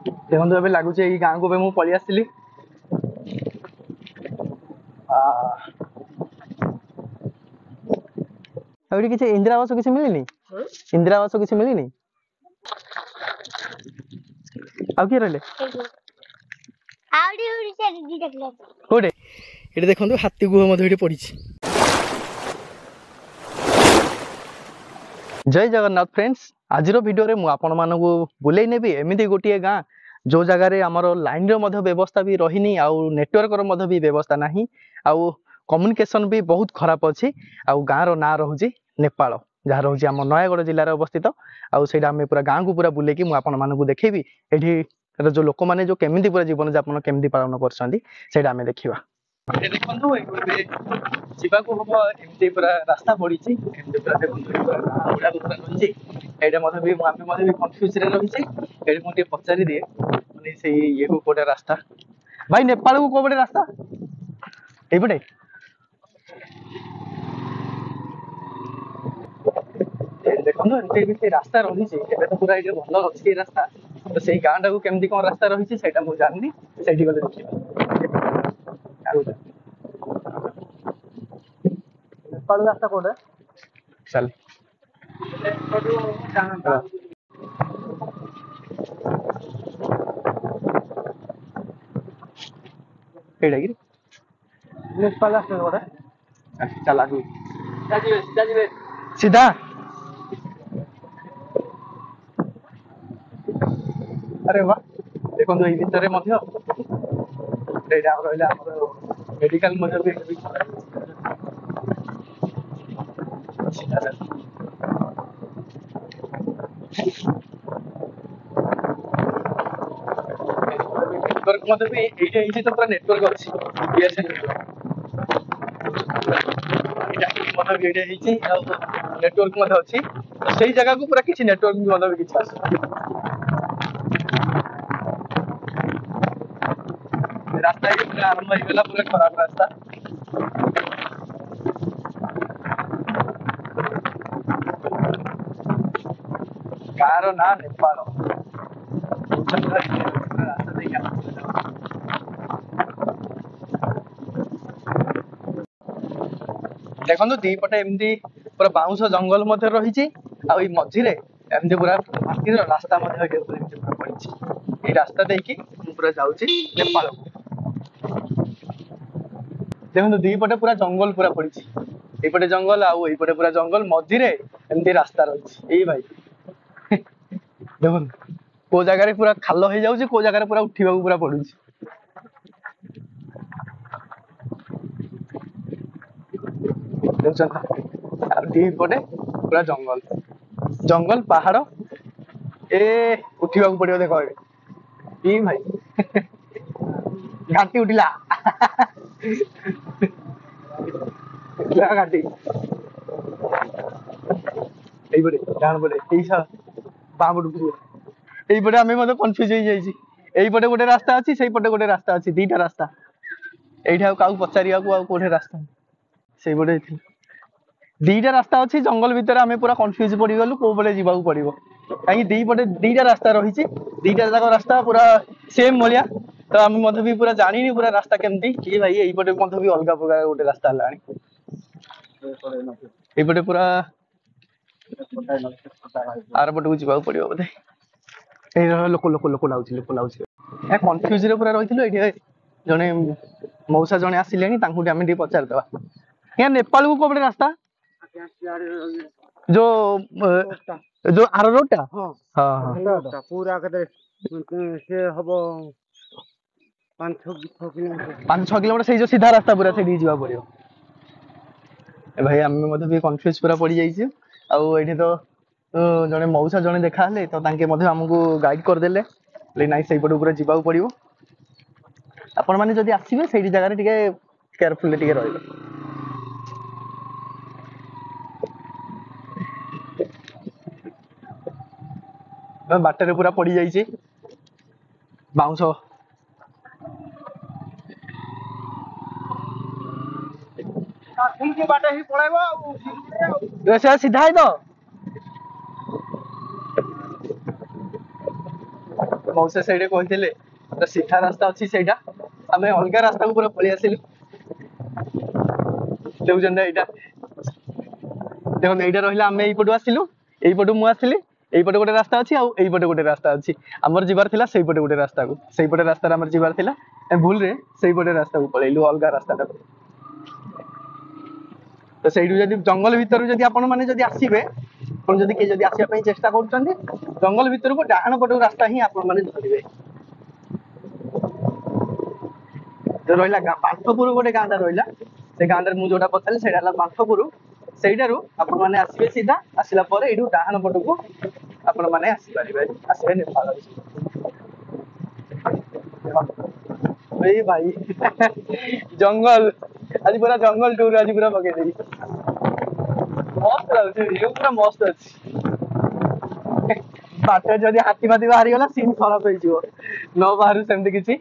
देखो ए लगुच गाँव को मुझे पलि आसली किसी इंदिरा आवास किसी मिलनी इंदिरा आवास किसी मिलनी आउ किए रहिले कोडे ये देखो हाथी गुह पड़ी। जय जगन्नाथ फ्रेंड्स आज वीडियो रे आपण मानू बुले नेबी एमती गोटे गाँ जो जगार आमर लाइन व्यवस्था भी रही आउ नेटवर्क भी व्यवस्था नहीं आउ कम्युनिकेशन भी बहुत खराब अच्छी आउ गाँव ना रोचे नेपाल जहाँ रोचे आम नयगढ़ जिलार अवस्थित आउ से पूरा गाँव को पूरा बुले मुझे देखेबी ये जो लोक मैंने जो केमी पूरा जीवन यापन केमी पालन कर देखा देखो जावाक हम एमती पूरा रास्ता पड़ी कन्फ्यूज रही मुझे पचारि दिए मैंने से ये को कोटे रास्ता भाई नेपाल को कोपटे रास्ता ये देखो एमती रास्ता रही तो पूरा ये भल अच्छी रास्ता तो से गाँव टाक केमती कौन रास्ता रही से मुझे जानी से गले नेपाल रास्ता कोटे चल नेपाल रास्ता कोटे चल आगु सीधा अरे वाह देखो ये भितर मेडिकल भी नेटवर्क तो पूरा नेटवर्क अच्छी नेटवर्क अच्छी से जगह को पूरा किसी नेटवर्क भी किसी रास्ता पूरा आरंभ होगा पूरा खराब रास्ता गाँव ना नेपाल देखो दीपटे एमती पूरा बाउंस जंगल रही मझे एमती पूरा माटी रास्ता पड़ी रास्ता देखी पूरा जाऊँ नेपाल देखो दीपटे पूरा जंगल पूरा पड़ी एपटे जंगल आईपटे पूरा जंगल मझे एमती रास्ता रही भाई देखो को जगह पूरा खाल हो जाऊँ को जगह पूरा उठा पूरा पड़ू दीपटे पूरा जंगल जंगल पहाड़ ए उठा पड़ो देख भाई घाटी उठिला घाटी ये डाण पटे बापटे आम कन्फ्यूज हो जाइए गोटे रास्ता अच्छी से पटे गोटे रास्ता अच्छी दीटा रास्ता ये पचारे कौटे रास्ता से दीटा रास्ता अच्छी जंगल भितर आम पूरा कन्फ्यूज पड़गलु कौ पटे जावाक पड़ो कहीं दीपटे दीटा रास्ता रही दीटा जाक रास्ता पूरा सेम भाया तो आम भी पूरा जानी पूरा रास्ता केमती कि भाई यहीपटे भी अलग प्रकार गोटे रास्ता है पूरा आर पट को जावाक पड़ो बोधे लोक लोक लोक लाउच कन्फ्यूज पूरा रही जड़े मौसा जड़े आसिले आम पचारदे यहाँ नेपाल को कौटे रास्ता जो जो आर रोडटा हाँ पूरा से हम 5-6 किलोमीटर से जो सीधा रास्ता पूरा से जा पड़ो भाई आम भी कन्फ्यूज पूरा पड़ जाइए आठ तो जड़े मौसा जड़े देखा तो आमको गाइड करदे ना से पट पूरा जावाक पड़ो आपण मैंने जब आसवे से जगह केयरफुल रही बाटर पूरा पड़ जाइए बाउंस सीधा है तो मौसा से कहते सीधा रास्ता अच्छी से आम अलग रास्ता को पूरा पलि आसिलु देखुन यहाँ देखो यहाँ रहा आम यपटू आसिलु यपटू मुझे यपटे गोटे रास्ता अच्छी आईपटे गोटे रास्ता अच्छी आमर जीवार थिला सेपटे गोटे रास्ता को सेपटे रास्ता आमर जीवार थिला भूल रे सेपटे रास्ता को पलैलु अलग रास्ता तो से जंगल भितर जब आपण मैंने जब आसबे जब आसवाई चेष्टा कर जंगल भितर को डाहाण पट रास्ता ही आपण मैंने धरवे जो रहा बांठपुर गोटे गाँव रहा से गाँव में मुझे पचारि से बांठपुर सहीटारू आपण मैंने आसवे सीधा आसला यू डाहाण पट को आपण मैंने आसपारे आसवे नेपाल भाई जंगल आज पूरा जंगल टूर आज पूरा पकईदेवी मस्त लगे पूरा मस्त अच्छी बाटे जदि हाथी फाती बाहरी गला सीन खराब हो न बाहर सेमती किसी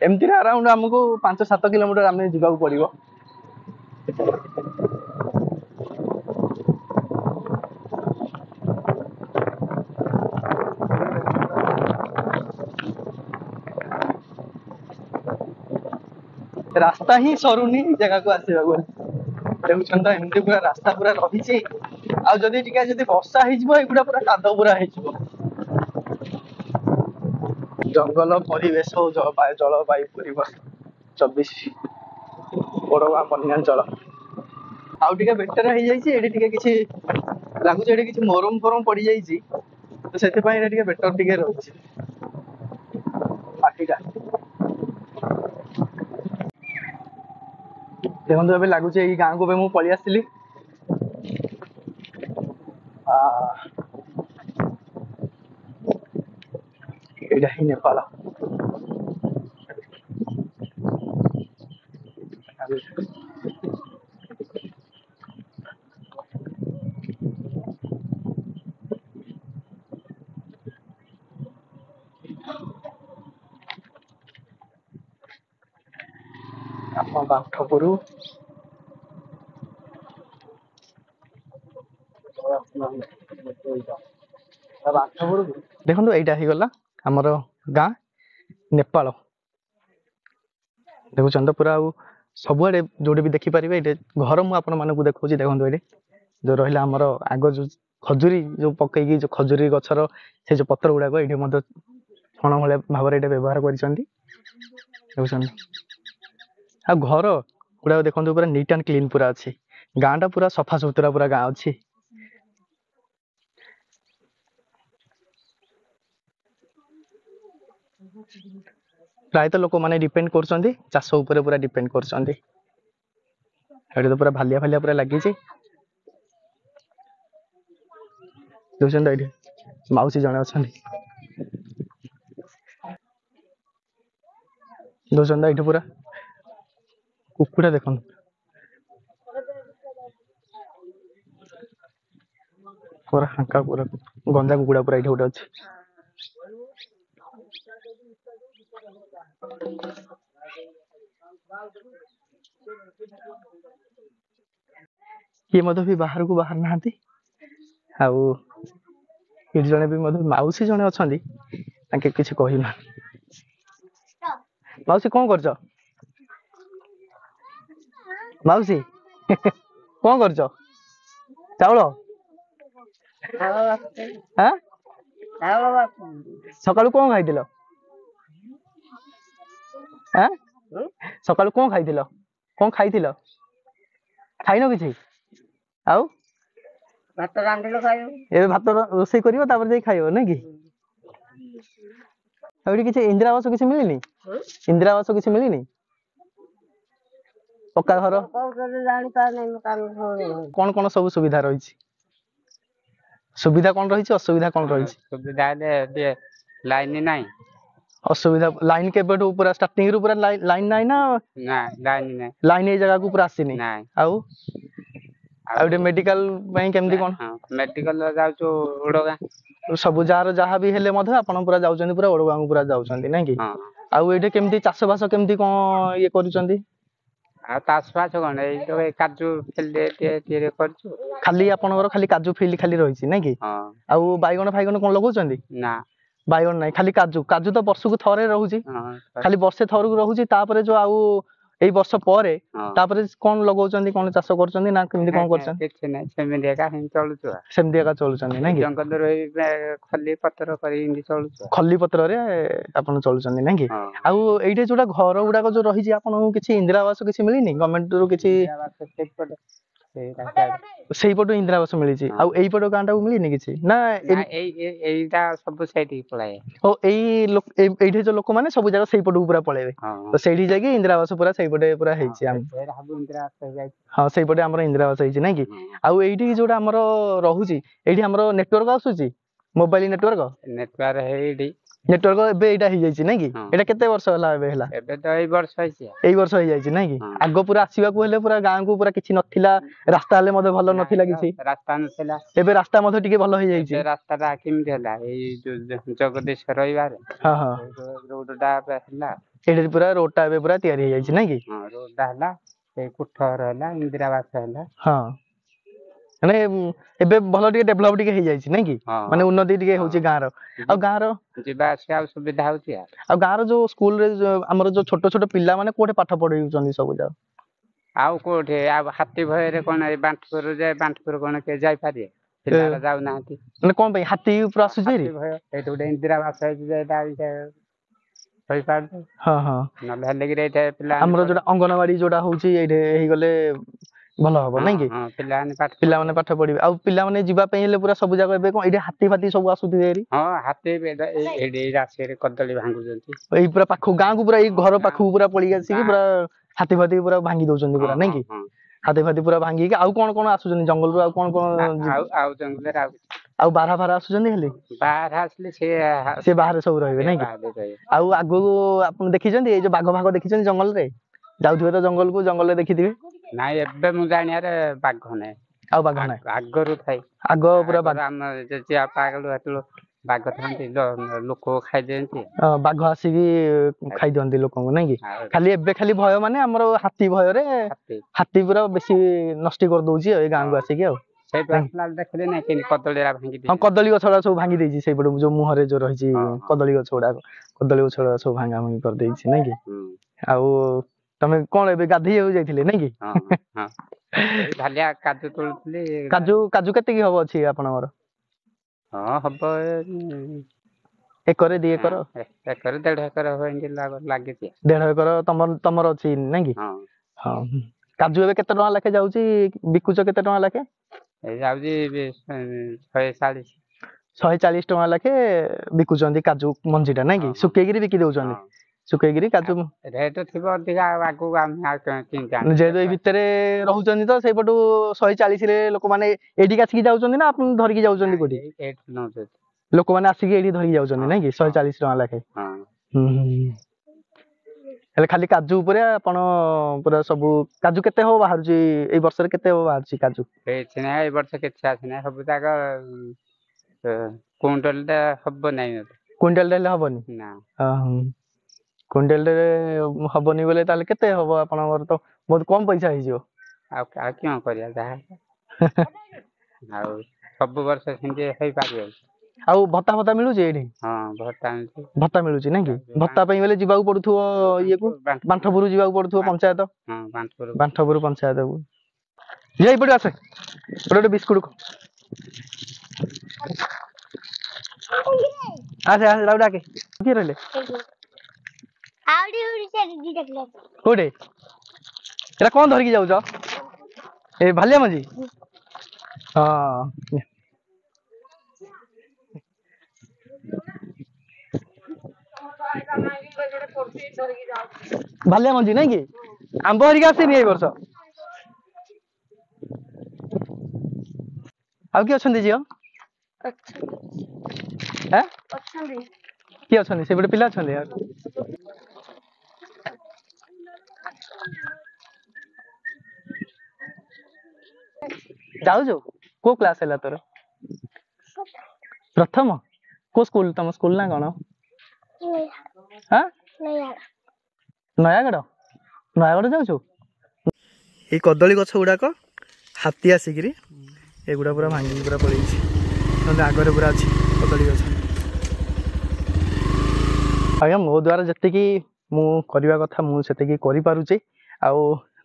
एमती अराउंड आमको 5-7 किलोमीटर आम जावाक पड़ो रास्ता ही सरुनी जगह को आसवा देखुन तो एमती पूरा रास्ता पूरा रही आदि वर्षा होगा पूरा कादव पूरा हो जंगल परिवेश जलवायु परिवर्तन 24 बड़गाँ बन्यांचल आउ टे बेटर हो जाए किसी लगुच किसी मरम फरम पड़ जाइए तो से बेटर टे रही माटीटा देखो ए लगुच गाँव को मुझे पलि आसली एटा ही नेपाल बांठपुर देखो यहाँ गला आमर गाँ नेपाल देखुन तो पूरा सबुआड़े जोड़े भी देखिपारे ये घर मुझे देखा देखो ये जो रहा आमर आग जो खजुरी जो पकईकी जो खजुरी गचर से जो पत्र गुड़ाक ये छण भाया भाव में व्यवहार कर घर गुड़ा देखो पूरा नीट एंड क्लीन पूरा अच्छी गाँटा पूरा सफा सुतरा पूरा गाँ अच्छी प्रायत लोक मैंने डिपेंड कर चाष उपर पूरा डिपेंड कर तो पूरा भालिया भालिया पूरा लगी देखुन ये मौसी जड़े अच्छा देखुन ये पूरा कुकुड़ा देख पूरा हांका पूरा गंजा कुकुड़ा पूरा ये गोटे अच्छे किए भी बाहर को बाहर ना जड़े भी मौसी जड़े अच्छा किसी कहना मौसी कौन कर मौसी कौन कर चाउल सकालू कौन खाई सकालू कौन खाई खाइन कि आउ भात रांधिलो खाइयो ए भात रोसई करियो तापर जाई खाइयो नै कि अबे किछि इंदिरा आवास किछि मिलिनी इंदिरा आवास किछि मिलिनी पक्का घर जानि पा नै कोन कोन सब सुविधा रही छी सुविधा कोन रही छी असुविधा कोन रही छी सुविधा दे लाइन नै असुविधा लाइन के बेटू पूरा स्टार्टिंग रू पूरा लाइन नै ना लाइन ए जगह को पूरा आसीनी नै आउ आउटे मेडिकल ପାଇଁ केमदी कोन मेडिकल जाउचो ओडगा सब जार जहाँ भी हेले मधे आपण पूरा जाउचंदी पूरा ओडगा पूरा जाउचंदी नै कि आउ एठे केमदी चाष बास केमदी कोन ये करूचंदी आ चाष बास कोन ए तो काजू फील्ड टे करछु खाली आपनकर खाली काजू फील्ड खाली रही छी नै कि आउ बाइगण फाइगण कोन लगाउचंदी ना बाइगण नहीं खाली काजू काजू तो वर्ष को थरे रहूची खाली वर्षे थरକୁ रहूची तापर जो आउ एई वर्ष परे तापर कोन लगाउचंदी कोन चाष करचंदी ना केमि कोन करचंदी किछ नै सेमि एका हिं चलुछु सेमि एका चलुचंदी नै जंगल रे खली पत्र करी इंदी चलुछु खली पत्र रे आपण चलुचंदी नै कि आउ एइठे जोटा घर उडा को जो रही छी आपण किछि इंदिरा आवास किछि मिलिनी गवर्नमेंट रो किछि सेही पटो इंदिरा आवास मिली छी आउ एई पटो गांटा को मिलिनी किछि ना एईटा सब साइड पळाए ओ एइठे जो लोक माने सब जगह सेही पटो पूरा पळेबे तो सेठी जाके इंदिरा आवास पूरा सेही पटे पूरा हेई छी हम इंदिरा आवास जाय हां सेही पटे हमर इंदिरा आवास हेई छी नै कि आउ एइठी जोटा हमर रहूची एइठी हमर नेटवर्क आसुची मोबाइल नेटवर्क हेडी नेटवर्क एबे एटा हेई जाय छी नै कि एटा केते वर्ष होला एबे तो एई वर्ष होइछि एई वर्ष हेई जाय छी नै कि आगो पूरा आसीबा को हेले पूरा गां को पूरा किछि नथिला रास्ता हेले मधे भलो नथिला किछि रास्ता नथिला एबे रास्ता मधे टिके भलो हेई जाय छी रास्ता रा किमि होला एई जगदीश रविवार हां हां रोडटा हला एडे पूरा रोडटा एबे पूरा तयारी हेई जाय छी नै कि हां रोडटा हला ए कुठर हला इंदिरा आवास हला हां माने एबे भलो टिके डेवलप टिके हेई जाय छी नै कि माने उन्नति टिके होची गां रो जिबा आसिया सुविधा होची आ गां रो जो स्कूल रे हमर जो छोटो छोटो पिल्ला माने कोठे पाठ पढैउचंदी सब जा आउ कोठे आ हाथी भय रे कोन बांटपुर कोन के जाय पारे पिल्ला जाउ नांती माने कोन पे हाथी ऊपर आसु जे रे एतो डे इंदिरा आवास जेटा होई पार हां हां न भेले गिरे एटा पिल्ला हमर जोटा अंगनवाड़ी जोटा होची एठे हेई गले भलो हबो नै कि हां पिल्ला माने पाठ पढिबे आ पिल्ला माने जिबा पे हेले पूरा सब जगह एबे कोन एठे हाथी फाती सब आसुथि रे हां हाथी एडे रासे रे कदली भांगु जंती एई पूरा पाखो गां को पूरा एई घर पाखो पूरा पळी आसी कि पूरा हाथी फाती पूरा भांगी दोचंदी पूरा नै कि हाथी फाती पूरा भांगी के आउ कोन कोन आसुचंदी जंगल रो आउ कोन आउ जंगल रे आउ बारहा बारहा आसुचंदी हेले बारहा असले से बाहर सब रहबे नै कि आउ आगो आपण देखिचंदी ए जो बाघ भाग देखिचंदी जंगल रे जाउथबे तो जंगल रे देखिथिबे नाइ एबे मु जानिया रे बाघ नै आ बाघ नै आगरु थाई आगो पूरा बाघ हम जे पागल हतलो बाघ थांती लोक खाइ देंती बाघ आसी की खाइ दंती लोक को नै कि खाली एबे खाली भय माने हमर हाथी भय रे हाथी पूरा बेसी नष्टि कर दोची ए गां को आसी की आ से पर्सनल देखले नै कि कदलीरा भांगी दे हां कदली गछड़ा सब भांगी देची सेई पड जो मुहरे जो रही छी कदली गछड़ा सब भांगा भांगी कर देची नै कि आउ तमे कोन एबे गाधी हो जाइथिले नै कि हां हां भालिया काजू तोलथले काजू केते की हबो अछि आपनवर हां हबो एकरे दी एकर एकर 1.5 एकर हो इंगे लागे छी 1.5 एकर तमर अछि नै कि हां हां काजू एबे केते टका लाखे जाउची बिकुचो केते टका लाखे ए जाउची 140 टका लाखे बिकुचंदी काजू मंजीटा नै कि सुकेगिरी बिकि देउचंदी सुकेगिरी काजू रेट थिबो अधिका आगु हम किन जान जे ए भितरे रहउचंदी तो सेई पटू 140 रे लोक माने एडी काछि जाउचंदी ना आपन धरि की जाउचंदी कोठी 8 नौ लोक माने आसी की एडी धरि जाउचंदी नै कि 140 टका लाखे हां हेले खाली काजू ऊपर आपण पूरा सब काजू केते हो बाहरची ए वर्ष रे केते हो बाहरची काजू ए छने ए वर्ष केछा छने सब जागा क्विंटल दा हबो नै क्विंटल देले हबोनी ना हां क्विंटल रे हबोनी बोले ताले केते हबो आपनवर तो बहुत कम पैसा हे जियो आ क्यों करिया जा आ सब वर्ष सिंजे हेई पारियो आ भत्ता मिलु जे एडी हां भत्ता मिलु छी नै कि भत्ता पई बोले जिबाउ पडुथो ये को बांठपुर जिबाउ पडुथो पंचायत हां बांठपुर पंचायत को ये पडी आसे पडो बिस्कुट को आसे लाउडा के की रहले आउडी उडी से दी देखले कोडे एरा कोन धर की जाउ छ ए भालिया मजी हां भालिया मंजी नै कि आंबो हरिका आसे नि ए वर्ष आउ की अछंदी जियो हैं अछंदी की अछंदी से बडे पिला अछंदी यार जाउ जो को क्लास हैला तोर प्रथम को स्कूल तम स्कूल ना कोन हां नयागढ़ जाउ छु ए कदली गछ गुडा को हाथी आसिकरी एगुडा पूरा भांगी पूरा पड़ी छी नले आगरे पूरा अछि कदली गछ ଆଜ୍ଞା ମୋ ଦ୍ୱାରା ଯେତିକି ମୁଁ କରିବା କଥା ମୁଁ ସେତିକି କରିପାରୁଛି ଆଉ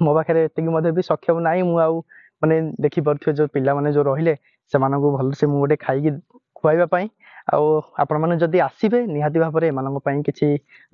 ମୋ ପାଖରେ ଏତିକି ମଧ୍ୟ ବି ସକ୍ଷମ ନାହିଁ ମୁଁ ଆଉ ମାନେ ଦେଖିପାରୁଥିବେ ଯୋଉ ପିଲାମାନେ ଯୋଉ ରହିଲେ ସେମାନଙ୍କୁ ଭଲସେ ମୁଁ ଗୋଟେ ଖାଇକି ଖୁଆଇବା ପାଇଁ ଆଉ ଆପଣମାନେ ଯଦି ଆସିବେ ନିହାତି ଭାବରେ ଏମାନଙ୍କ ପାଇଁ କିଛି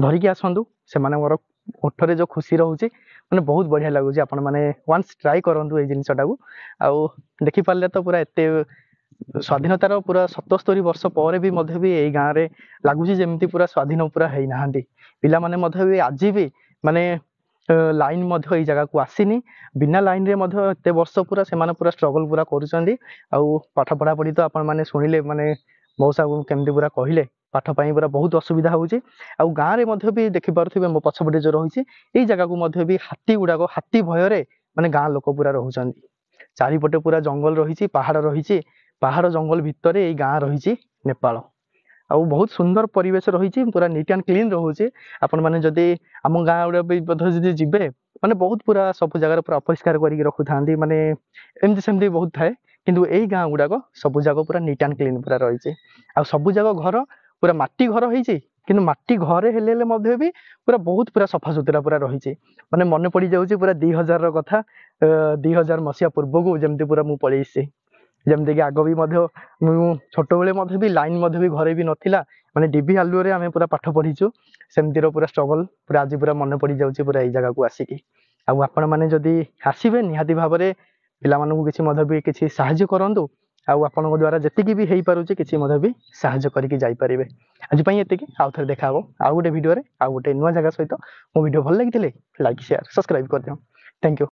ଧରିକି ଆସନ୍ତୁ ସେମାନଙ୍କର ଓଠରେ ଯୋଉ ଖୁସି ରହୁଛି ମାନେ ବହୁତ ବଢିଆ ଲାଗୁଛି ଆପଣମାନେ ୱାନ୍ସ ଟ୍ରାଏ କରନ୍ତୁ ଏଇ ଜିନିଷଟାକୁ ଆଉ ଦେଖିପାରିଲେ ତ ପୁରା ଏତେ ସ୍ୱାଧୀନତାର ପୁରା 77 ବର୍ଷ ପରେ ବି ମଧ୍ୟ ବି ଏଇ ଗାଁରେ ଲାଗୁଛି ଯେମିତି ପୁରା ସ୍ୱାଧୀନ ପୁରା ହେଇନାହାନ୍ତି ପିଲାମାନେ ମଧ୍ୟ ବି ଆଜି ବି ମାନେ ଲାଇନ ମଧ୍ୟ ଏଇ ଜାଗାକୁ ଆସିନି ବିନା ଲାଇନରେ ମଧ୍ୟ ଏତେ ବର୍ଷ ପୁରା ସେମାନେ ପୁରା ଷ୍ଟ୍ରଗଲ ପୁରା କରୁଛନ୍ତି ଆଉ ପାଠ ପଢାପଢି ତ ଆପଣମାନେ ଶୁଣିଲେ ମାନେ ମଉସା କେମିତି ପୁରା କହିଲେ ପାଠ ପାଇଁ ପୁରା ବହୁତ ଅସୁବିଧା ହଉଛି ଆଉ ଗାଁରେ ମଧ୍ୟ ବି ଦେଖିପାରୁଥିବେ ମୋ ପଛପଟେ ଯୋଉ ରହିଛି ଏଇ ଜାଗାକୁ ମଧ୍ୟ ବି ହାତୀ ଗୁଡାକ ହାତୀ ଭୟରେ ମାନେ ଗାଁ ଲୋକ ପୁରା ରହୁଛନ୍ତି ଚାରିପଟେ ପୁରା ଜଙ୍ଗଲ ରହିଛି ପାହାଡ ଜଙ୍ଗଲ ଭିତରେ ଏଇ ଗାଁ ରହିଛି ନେପାଳ ଆଉ ବହୁତ ସୁନ୍ଦର ପରିବେଶ ରହିଛି ପୁରା ନିଟ୍ ଆଣ୍ଡ କ୍ଲିନ ରହୁଛି ଆପଣମାନେ ଯଦି ଆମ ଗାଁ ଗୁଡା ବି ମଧ୍ୟ ଯଦି ଯିବେ ମାନେ ବହୁତ ପୁରା ସବୁ ଜାଗାରେ ପୁରା ଅପରିଷ୍କାର କରିକି ରଖୁଥାନ୍ତି ମାନେ ଏମିତି ସେମିତି ବହୁତ ଥାଏ କିନ୍ତୁ ଏଇ ଗାଁ ଗୁଡାକ ସବୁ ଜାଗା ପୁରା ନିଟ୍ ଆଣ୍ଡ କ୍ଲିନ ପୁରା ରହିଛି ଆଉ ସବୁ ଜାଗା ଘର ପୁରା ମାଟି ଘର ହେଇଛି କିନ୍ତୁ ମାଟି ଘରେ ହେଲେ ମଧ୍ୟ ବି ପୁରା ବହୁତ ପୁରା ସଫାସୁତୁରା ପୁରା ରହିଛି ମାନେ ମନେ ପଡିଯାଉଛି ପୁରା 2000ର କଥା 2000 ମସିହା ପୂର୍ବକୁ ଯେମିତି ପୁରା ମୁଁ ପଳେଇ ଆସିଛି ଯେମିତିକି ଆଗ ବି ମଧ୍ୟ ମୁଁ ଛୋଟବେଳେ ମଧ୍ୟ ବି ଲାଇନ ମଧ୍ୟ ବି ଘରେ ବି ନଥିଲା ମାନେ ଡିବି ଆଲୁଅରେ ଆମେ ପୁରା ପାଠ ପଢିଛୁ ସେମିତିର ପୁରା ଷ୍ଟ୍ରଗଲ ପୁରା ଆଜି ପୁରା ମନେ ପଡିଯାଉଛି ପୁରା ଏଇ ଜାଗାକୁ ଆସିକି ଆଉ ଆପଣମାନେ ଯଦି ଆସିବେ ନିହାତି ଭାବରେ ପିଲାମାନଙ୍କୁ କିଛି ମଧ୍ୟ ବି କିଛି ସାହାଯ୍ୟ କରନ୍ତୁ ଆଉ ଆପଣଙ୍କ ଦ୍ୱାରା ଯେତିକି ବି ହେଇପାରୁଛି କିଛି ମଧ୍ୟ ବି ସାହାଯ୍ୟ କରିକି ଯାଇପାରିବେ ଆଜି ପାଇଁ ଏତିକି ଆଉ ଥରେ ଦେଖା ହବ ଆଉ ଗୋଟେ ଭିଡିଓରେ ଆଉ ଗୋଟେ ନୂଆ ଜାଗା ସହିତ ମୋ ଭିଡିଓ ଭଲ ଲାଗିଥିଲେ ଲାଇକ୍ ସେୟାର ସବସ୍କ୍ରାଇବ କରିଦିଅ ଥ୍ୟାଙ୍କ ୟୁ